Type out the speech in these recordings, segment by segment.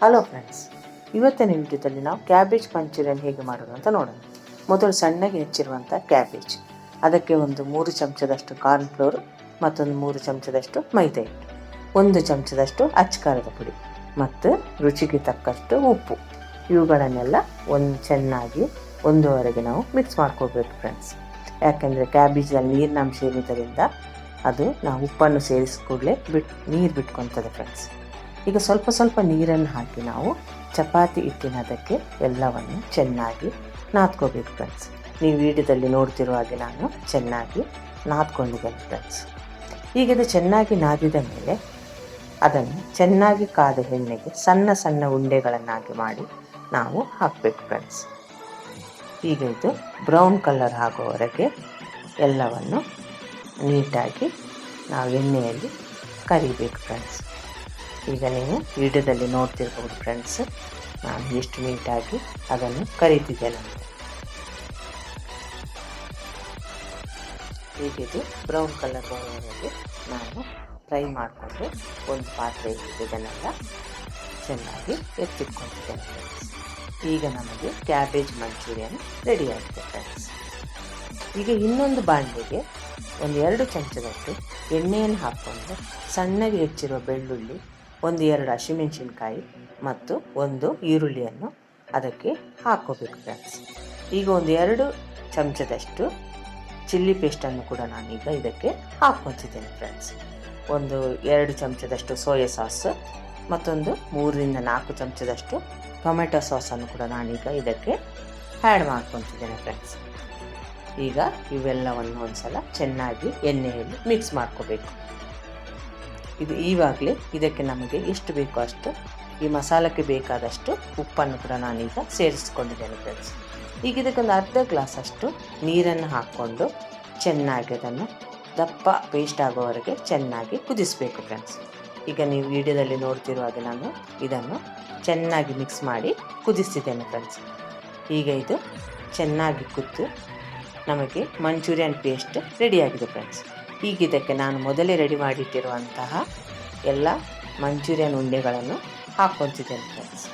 Hello friends, ಇವತ್ತಿನ ವಿಡಿಯೋದಲ್ಲಿ ನಾವು ಕ್ಯಾಬೇಜ್ ಮಂಚೂರಿಯನ್ ಹೇಗೆ ಮಾಡೋದು ಅಂತ ನೋಡೋಣ. ಮೊದಲು ಸಣ್ಣಗೆ ಹೆಚ್ಚಿರುವಂಥ ಕ್ಯಾಬೇಜ್, ಅದಕ್ಕೆ ಒಂದು 3 ಚಮಚದಷ್ಟು ಕಾರ್ನ್ಫ್ಲೋರ್, ಮತ್ತೊಂದು 3 ಚಮಚದಷ್ಟು ಮೈದಾ ಹಿಟ್ಟು, 1 ಚಮಚದಷ್ಟು ಅಚ್ಚಕಾರದ ಪುಡಿ ಮತ್ತು ರುಚಿಗೆ ತಕ್ಕಷ್ಟು ಉಪ್ಪು, ಇವುಗಳನ್ನೆಲ್ಲ ಚೆನ್ನಾಗಿ ಒಂದುವರೆಗೆ ನಾವು ಮಿಕ್ಸ್ ಮಾಡ್ಕೋಬೇಕು ಫ್ರೆಂಡ್ಸ್. ಯಾಕೆಂದರೆ ಕ್ಯಾಬೇಜಲ್ಲಿ ನೀರಿನ ಅಂಶ ಇರುವುದರಿಂದ ಅದು ನಾವು ಉಪ್ಪನ್ನು ಸೇರಿಸಿದ ಕೂಡಲೇ ನೀರು ಬಿಟ್ಕೊತದೆ ಫ್ರೆಂಡ್ಸ್. ಈಗ ಸ್ವಲ್ಪ ಸ್ವಲ್ಪ ನೀರನ್ನು ಹಾಕಿ ನಾವು ಚಪಾತಿ ಹಿಟ್ಟಿನದಕ್ಕೆ ಎಲ್ಲವನ್ನು ಚೆನ್ನಾಗಿ ನಾದ್ಕೋಬೇಕು ಫ್ರೆಂಡ್ಸ್. ನೀವು ವಿಡಿಯೋದಲ್ಲಿ ನೋಡ್ತಿರುವ ಹಾಗೆ ನಾನು ಚೆನ್ನಾಗಿ ನಾದ್ಕೊಂಡಿದ್ದೇನೆ ಫ್ರೆಂಡ್ಸ್. ಈಗ ಇದು ಚೆನ್ನಾಗಿ ನಾದಿದ ಮೇಲೆ ಅದನ್ನು ಚೆನ್ನಾಗಿ ಕಾದ ಎಣ್ಣೆಗೆ ಸಣ್ಣ ಸಣ್ಣ ಉಂಡೆಗಳನ್ನಾಗಿ ಮಾಡಿ ನಾವು ಹಾಕಬೇಕು ಫ್ರೆಂಡ್ಸ್. ಈಗ ಇದು ಬ್ರೌನ್ ಕಲರ್ ಆಗುವವರೆಗೆ ಎಲ್ಲವನ್ನು ನೀಟಾಗಿ ನಾವು ಎಣ್ಣೆಯಲ್ಲಿ ಕರಿಬೇಕು ಫ್ರೆಂಡ್ಸ್. ಈಗ ನೀವು ವಿಡಿಯೋದಲ್ಲಿ ನೋಡ್ತಿರ್ಬೋದು ಫ್ರೆಂಡ್ಸ್, ನಾನು ಎಷ್ಟು ನೀಟಾಗಿ ಅದನ್ನು ಕರೀತಿದ್ದೇನೆ ಅಂತ. ಹೀಗಿದು ಬ್ರೌನ್ ಕಲರ್ ಬರುವವರೆಗೆ ನಾನು ಫ್ರೈ ಮಾಡಿಕೊಂಡು ಒಂದು ಪಾತ್ರೆ ಇದನ್ನೆಲ್ಲ ಚೆನ್ನಾಗಿ ಎತ್ತಿಟ್ಕೊತಿದ್ದೇನೆ ಫ್ರೆಂಡ್ಸ್. ಈಗ ನಮಗೆ ಕ್ಯಾಬೇಜ್ ಮಂಚೂರಿಯನ್ ರೆಡಿ ಆಗಿದೆ ಫ್ರೆಂಡ್ಸ್. ಈಗ ಇನ್ನೊಂದು ಬಾಣಲೆಗೆ 2 ಚಮಚದಷ್ಟು ಎಣ್ಣೆಯನ್ನು ಹಾಕ್ಕೊಂಡು ಸಣ್ಣಗೆ ಹೆಚ್ಚಿರುವ ಬೆಳ್ಳುಳ್ಳಿ, 1-2 ಹಸಿಮೆಣಸಿನ್ಕಾಯಿ ಮತ್ತು 1 ಈರುಳ್ಳಿಯನ್ನು ಅದಕ್ಕೆ ಹಾಕ್ಕೋಬೇಕು ಫ್ರೆಂಡ್ಸ್. ಈಗ 1-2 ಚಮಚದಷ್ಟು ಚಿಲ್ಲಿ ಪೇಸ್ಟನ್ನು ಕೂಡ ನಾನೀಗ ಇದಕ್ಕೆ ಹಾಕ್ಕೊತಿದ್ದೇನೆ ಫ್ರೆಂಡ್ಸ್. 1-2 ಚಮಚದಷ್ಟು ಸೋಯಾ ಸಾಸ್, ಮತ್ತೊಂದು 3-4 ಚಮಚದಷ್ಟು ಟೊಮೆಟೊ ಸಾಸನ್ನು ಕೂಡ ನಾನೀಗ ಇದಕ್ಕೆ ಆ್ಯಡ್ ಮಾಡ್ಕೊತಿದ್ದೇನೆ ಫ್ರೆಂಡ್ಸ್. ಈಗ ಇವೆಲ್ಲವನ್ನು ಒಂದ್ಸಲ ಚೆನ್ನಾಗಿ ಎಣ್ಣೆಯಲ್ಲಿ ಮಿಕ್ಸ್ ಮಾಡ್ಕೋಬೇಕು. ಇದು ಈವಾಗಲೇ ಇದಕ್ಕೆ ನಮಗೆ ಎಷ್ಟು ಬೇಕೋ ಅಷ್ಟು ಈ ಮಸಾಲಕ್ಕೆ ಬೇಕಾದಷ್ಟು ಉಪ್ಪನ್ನು ಕೂಡ ನಾನೀಗ ಸೇರಿಸ್ಕೊಂಡಿದ್ದೇನೆ ಫ್ರೆಂಡ್ಸ್. ಈಗ ಇದಕ್ಕೊಂದು ಅರ್ಧ ಗ್ಲಾಸ್ ಅಷ್ಟು ನೀರನ್ನು ಹಾಕ್ಕೊಂಡು ಚೆನ್ನಾಗಿ ಅದನ್ನು ದಪ್ಪ ಪೇಸ್ಟ್ ಆಗೋವರೆಗೆ ಚೆನ್ನಾಗಿ ಕುದಿಸಬೇಕು ಫ್ರೆಂಡ್ಸ್. ಈಗ ನೀವು ವಿಡಿಯೋದಲ್ಲಿ ನೋಡ್ತಿರುವಾಗ ನಾನು ಇದನ್ನು ಚೆನ್ನಾಗಿ ಮಿಕ್ಸ್ ಮಾಡಿ ಕುದಿಸ್ತಿದ್ದೇನೆ ಫ್ರೆಂಡ್ಸ್. ಈಗ ಇದು ಚೆನ್ನಾಗಿ ಕುದ್ದು ನಮಗೆ ಮಂಚೂರಿಯನ್ ಪೇಸ್ಟ್ ರೆಡಿಯಾಗಿದೆ ಫ್ರೆಂಡ್ಸ್. ಈಗ ಇದಕ್ಕೆ ನಾನು ಮೊದಲೇ ರೆಡಿ ಮಾಡಿಟ್ಟಿರುವಂತಹ ಎಲ್ಲ ಮಂಚೂರಿಯನ್ ಉಂಡೆಗಳನ್ನು ಹಾಕ್ಕೊತಿದ್ದೇನೆ ಫ್ರೆಂಡ್ಸ್.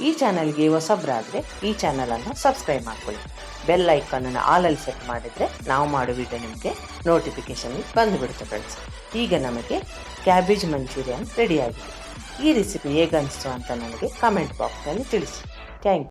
ಈ ಚಾನಲ್ಗೆ ಹೊಸಬ್ರಾದರೆ ಈ ಚಾನಲನ್ನು ಸಬ್ಸ್ಕ್ರೈಬ್ ಮಾಡ್ಕೊಳ್ಳಿ. ಬೆಲ್ ಐಕಾನನ್ನು ಆಲಲ್ಲಿ ಸೆಟ್ ಮಾಡಿದರೆ ನಾವು ಮಾಡೋ ವಿಡಿಯೋ ನಿಮಗೆ ನೋಟಿಫಿಕೇಷನ್ ಬಂದುಬಿಡುತ್ತೆ ಫ್ರೆಂಡ್ಸ್. ಈಗ ನಮಗೆ ಕ್ಯಾಬೇಜ್ ಮಂಚೂರಿಯನ್ ರೆಡಿಯಾಗಿದೆ. ಈ ರೆಸಿಪಿ ಹೇಗೆ ಅನಿಸ್ತು ಅಂತ ನನಗೆ ಕಮೆಂಟ್ ಬಾಕ್ಸ್ನಲ್ಲಿ ತಿಳಿಸಿ. Thank you.